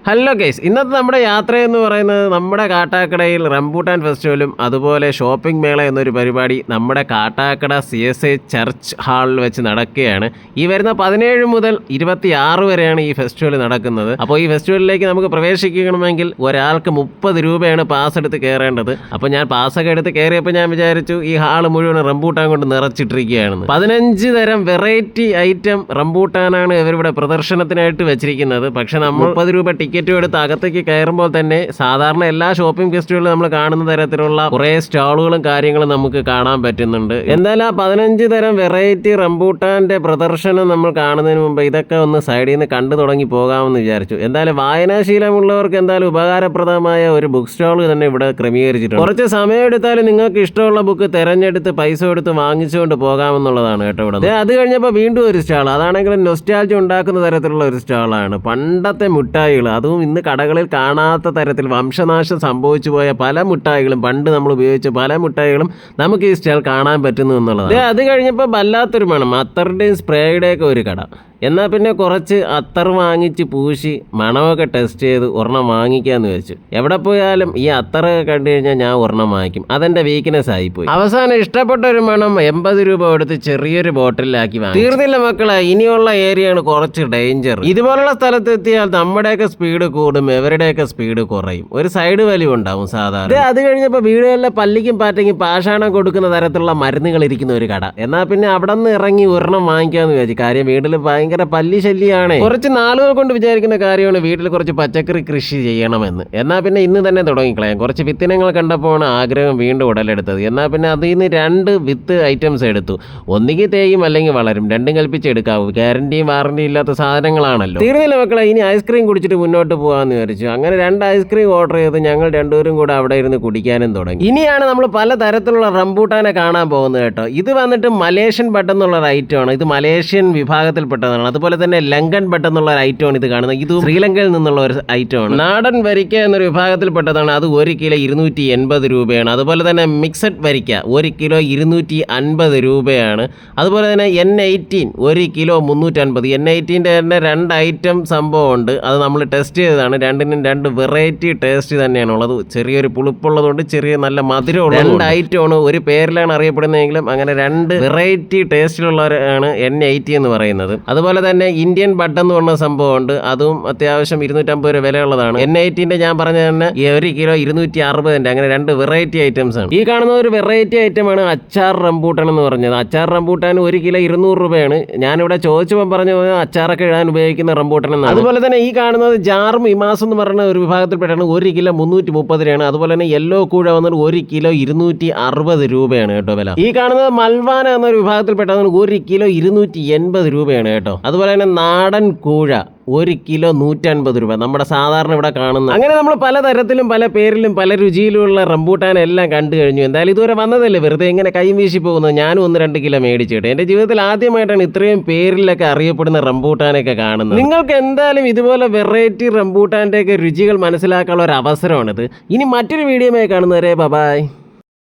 Hello guys, ഇന്നത്തെ നമ്മുടെ യാത്രയെന്ന് പറയുന്നത് നമ്മുടെ കാട്ടാക്കടയിൽ റംബൂട്ടാൻ ഫെസ്റ്റിവലും അതുപോലെ ഷോപ്പിംഗ് മേള എന്നൊരു പരിപാടി നമ്മുടെ കാട്ടാക്കട CSI ചർച്ച് ഹാളിൽ വെച്ച് നടക്കുകയാണ്. ഈ വരുന്ന 17 മുതൽ 26 വരെയാണ് ഈ ഫെസ്റ്റിവൽ നടക്കുന്നത്. അപ്പോൾ ഈ ഫെസ്റ്റിവലിലേക്ക് നമുക്ക് പ്രവേശിക്കണമെങ്കിൽ ഒരാൾക്ക് 30 രൂപയാണ് പാസ് എടുത്ത് കയറേണ്ടത്. അപ്പോൾ ഞാൻ പാസ്സൊക്കെ എടുത്ത് കയറിയപ്പോൾ ഞാൻ വിചാരിച്ചു ഈ ഹാൾ മുഴുവൻ റംബൂട്ടാൻ കൊണ്ട് നിറച്ചിട്ടിരിക്കുകയാണെന്ന്. 15 തരം വെറൈറ്റി ഐറ്റം റംബൂട്ടാനാണ് ഇവരിവിടെ പ്രദർശനത്തിനായിട്ട് വെച്ചിരിക്കുന്നത്. പക്ഷെ നമ്മൾ 30 രൂപ ടിക്കറ്റും എടുത്ത് അകത്തേക്ക് കയറുമ്പോൾ തന്നെ സാധാരണ എല്ലാ ഷോപ്പിംഗ് ഫെസ്റ്റിവലിലും നമ്മൾ കാണുന്ന തരത്തിലുള്ള കുറേ സ്റ്റാളുകളും കാര്യങ്ങളും നമുക്ക് കാണാൻ പറ്റുന്നുണ്ട്. എന്തായാലും ആ 15 തരം വെറൈറ്റി റംബൂട്ടാന്റെ പ്രദർശനം നമ്മൾ കാണുന്നതിന് മുമ്പ് ഇതൊക്കെ ഒന്ന് സൈഡിൽ നിന്ന് കണ്ടു തുടങ്ങി പോകാമെന്ന് വിചാരിച്ചു. എന്തായാലും വായനാശീലമുള്ളവർക്ക് എന്തായാലും ഉപകാരപ്രദമായ ഒരു ബുക്ക് സ്റ്റാൾ തന്നെ ഇവിടെ ക്രമീകരിച്ചിട്ടുണ്ട്. കുറച്ച് സമയം എടുത്താലും നിങ്ങൾക്ക് ഇഷ്ടമുള്ള ബുക്ക് തിരഞ്ഞെടുത്ത് പൈസ കൊടുത്ത് വാങ്ങിച്ചുകൊണ്ട് പോകാമെന്നുള്ളതാണ് കേട്ടോ ഇവിടെ. അത് കഴിഞ്ഞപ്പോൾ വീണ്ടും ഒരു സ്റ്റാൾ, അതാണെങ്കിൽ നൊസ്റ്റാൾജി ഉണ്ടാക്കുന്ന തരത്തിലുള്ള ഒരു സ്റ്റാളാണ്. പണ്ടത്തെ മിഠായികൾ, അതും ഇന്ന് കടകളിൽ കാണാത്ത തരത്തിൽ വംശനാശം സംഭവിച്ചു പോയ പല മിഠായികളും, പണ്ട് നമ്മൾ ഉപയോഗിച്ച പല മിഠായികളും നമുക്ക് ഈ സ്റ്റാൾ കാണാൻ പറ്റുന്നു എന്നുള്ളതാണ്. അത് കഴിഞ്ഞപ്പോൾ വല്ലാത്തൊരു മണം, അത്തറിൻ്റെയും സ്പ്രേയുടെയൊക്കെ ഒരു കട. എന്നാൽ പിന്നെ കുറച്ച് അത്തർ വാങ്ങിച്ച് പൂശി മണമൊക്കെ ടെസ്റ്റ് ചെയ്ത് ഒരെണ്ണം വാങ്ങിക്കാമെന്ന് വെച്ചു. എവിടെ പോയാലും ഈ അത്തറൊക്കെ കണ്ടു കഴിഞ്ഞാൽ ഞാൻ ഒരെണ്ണം വാങ്ങിക്കും. അതെൻ്റെ വീക്ക്നെസ് ആയിപ്പോയി. അവസാനം ഇഷ്ടപ്പെട്ട ഒരു മണം 80 രൂപ കൊടുത്ത് ചെറിയൊരു ബോട്ടിലാക്കി വാങ്ങി. തീർന്നില്ല മക്കളെ, ഇനിയുള്ള ഏരിയയാണ് കുറച്ച് ഡേഞ്ചർ. ഇതുപോലുള്ള സ്ഥലത്തെത്തിയാൽ നമ്മുടെയൊക്കെ സ്പീഡ് കൂടും, എവരുടെയൊക്കെ സ്പീഡ് കുറയും. ഒരു സൈഡ് വലിവ് ഉണ്ടാവും സാധാരണ. അത് കഴിഞ്ഞപ്പോൾ വീടുകളിലെ പല്ലിക്കും പാറ്റയ്ക്കും പാഷാണം കൊടുക്കുന്ന തരത്തിലുള്ള മരുന്നുകൾ ഇരിക്കുന്ന ഒരു കട. എന്നാൽ പിന്നെ അവിടെ നിന്ന് ഇറങ്ങി ഒരെണ്ണം വാങ്ങിക്കാമെന്ന് വിചാരിച്ചു. കാര്യം വീട്ടിൽ ഭയങ്കര പല്ലി ശല്യാണ്. കുറച്ച് നാളുകൾ കൊണ്ട് വിചാരിക്കുന്ന കാര്യമാണ് വീട്ടിൽ കുറച്ച് പച്ചക്കറി കൃഷി ചെയ്യണമെന്ന്. എന്നാൽ പിന്നെ ഇന്ന് തന്നെ തുടങ്ങിക്കളയാം. കുറച്ച് വിത്തിനങ്ങൾ കണ്ടപ്പോഴാണ് ആഗ്രഹം വീണ്ടും ഉടലെടുത്തത്. എന്നാൽ പിന്നെ അതിൽ നിന്ന് 2 വിത്ത് ഐറ്റംസ് എടുത്തു. ഒന്നുകിൽ തേയും അല്ലെങ്കിൽ വളരും, രണ്ടും കൽപ്പിച്ച് എടുക്കാവൂ. ഗ്യാരണ്ടിയും വാറണ്ടിയും ഇല്ലാത്ത സാധനങ്ങളാണല്ലോ. തീർന്നില്ല മക്കളെ, ഇനി ഐസ്ക്രീം കുടിച്ചിട്ട് മുന്നോട്ട് പോകാമെന്ന് വിചാരിച്ചു. അങ്ങനെ 2 ഐസ്ക്രീം ഓർഡർ ചെയ്ത് ഞങ്ങൾ രണ്ടുപേരും കൂടെ അവിടെ ഇരുന്ന് കുടിക്കാനും തുടങ്ങി. ഇനിയാണ് നമ്മൾ പല തരത്തിലുള്ള റംബൂട്ടാനെ കാണാൻ പോകുന്നത് കേട്ടോ. ഇത് വന്നിട്ട് മലേഷ്യൻ ബഡ് എന്നുള്ള ഒരു ഐറ്റമാണ്. ഇത് മലേഷ്യൻ വിഭാഗത്തിൽപ്പെട്ടതാണ്. അതുപോലെ തന്നെ ലങ്കൻ ബഡ് എന്നുള്ള ഒരു ഐറ്റമാണ് ഇത് കാണുന്നത്. ഇത് ശ്രീലങ്കയിൽ നിന്നുള്ള ഒരു ഐറ്റമാണ്. നാടൻ വരിക്ക എന്നൊരു വിഭാഗത്തിൽപ്പെട്ടതാണ്. അത് 1 കിലോ 280 രൂപയാണ്. അതുപോലെ തന്നെ മിക്സഡ് വരിക്ക 1 കിലോ 250 രൂപയാണ്. അതുപോലെ തന്നെ N18 1 കിലോ 350. N18ൻ്റെ തന്നെ 2 ഐറ്റം സംഭവമുണ്ട്. അത് നമ്മൾ ടെസ്റ്റ് ചെയ്തതാണ്. രണ്ടിനും 2 വെറൈറ്റി ടേസ്റ്റ് തന്നെയാണുള്ളത്. ചെറിയൊരു പുളിപ്പുള്ളതുകൊണ്ട് ചെറിയ നല്ല മധുരമുള്ള 2 ഐറ്റമാണ്. ഒരു പേരിലാണ് അറിയപ്പെടുന്നതെങ്കിലും അങ്ങനെ 2 വെറൈറ്റി ടേസ്റ്റിലുള്ളവരാണ് N80 എന്ന് പറയുന്നത്. അതുപോലെ തന്നെ ഇന്ത്യൻ ബഡ് എന്ന് പറഞ്ഞ സംഭവമുണ്ട്. അതും അത്യാവശ്യം 250 രൂപ വിലയുള്ളതാണ്. N18ൻ്റെ ഞാൻ പറഞ്ഞ തന്നെ 1 കിലോ 260. അങ്ങനെ 2 വെറൈറ്റി ഐറ്റംസ് ആണ്. ഈ കാണുന്ന ഒരു വെറൈറ്റി ഐറ്റമാണ് അച്ചാർ റംബൂട്ടാൻ എന്ന് പറഞ്ഞത്. അച്ചാർ റംബൂട്ടാൻ 1 കിലോ 200 രൂപയാണ്. ഞാനിവിടെ ചോദിച്ചപ്പോൾ പറഞ്ഞു അച്ചാറൊക്കെ ഇടാൻ ഉപയോഗിക്കുന്ന റംബൂട്ടാൻ എന്നാണ്. അതുപോലെ തന്നെ ഈ കാണുന്നത് ജാർമ് ഇമാസ് എന്ന് പറഞ്ഞ ഒരു വിഭാഗത്തിൽപ്പെട്ടാണ്. 1 കിലോ 330 രൂപയാണ്. അതുപോലെ തന്നെ യെല്ലോ കൂഴ വന്നത് 1 കിലോ 260 രൂപയാണ് കേട്ടോ വില. ഈ കാണുന്നത് മൽവാന എന്നൊരു വിഭാഗത്തിൽപ്പെട്ടതാണ്. 1 കിലോ 280 രൂപയാണ് കേട്ടോ. അതുപോലെ തന്നെ നാടൻ കൂഴ 1 കിലോ 150 രൂപ, നമ്മുടെ സാധാരണ ഇവിടെ കാണുന്ന. അങ്ങനെ നമ്മൾ പലതരത്തിലും പല പേരിലും പല രുചിയിലുമുള്ള റംബൂട്ടാൻ എല്ലാം കണ്ടു കഴിഞ്ഞു. എന്തായാലും ഇതുവരെ വന്നതല്ലേ, വെറുതെ ഇങ്ങനെ കൈ വീശി പോകുന്നത്. ഞാനും 1-2 കിലോ മേടിച്ചിട്ട് എൻ്റെ ജീവിതത്തിൽ ആദ്യമായിട്ടാണ് ഇത്രയും പേരിലൊക്കെ അറിയപ്പെടുന്ന റംബൂട്ടാനൊക്കെ കാണുന്നത്. നിങ്ങൾക്ക് എന്തായാലും ഇതുപോലെ വെറൈറ്റി റംബൂട്ടാൻ്റെ ഒക്കെ രുചികൾ മനസ്സിലാക്കാനുള്ള ഒരു അവസരമാണിത്. ഇനി മറ്റൊരു വീഡിയോയുമായി കാണുന്നവരെ ബൈ.